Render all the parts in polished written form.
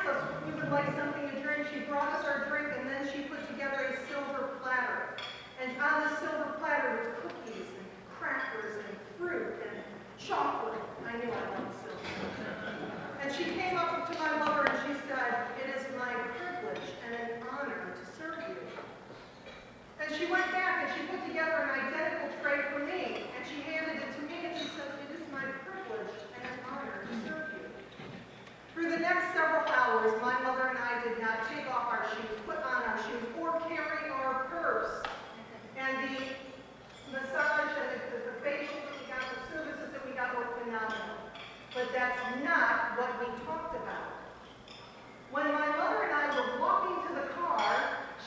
asked us if we would like something to drink. She brought us our drink, and then she put together a silver platter. And on the silver platter was cookies and crackers and fruit and chocolate. I knew I loved silver. And she came up to my mother and she said, "It is my privilege and an honor to serve you." And she went back and she put together an identical tray for me. And she handed it to me and she said, "It is my privilege and an honor to serve you." For the next several hours, my mother and I did not take off our shoes, put on our shoes, or carry our purse. And the massage and the facial that we got, the services that we got were phenomenal. But that's not what we talked about. When my mother and I were walking to the car,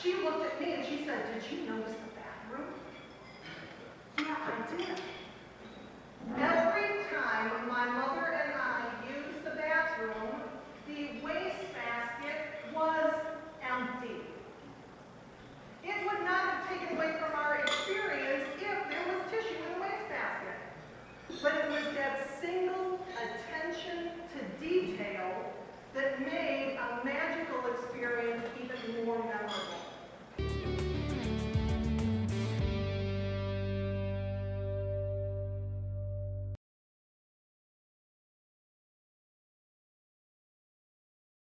she looked at me and she said, "Did you notice the bathroom?" "Yeah, I did."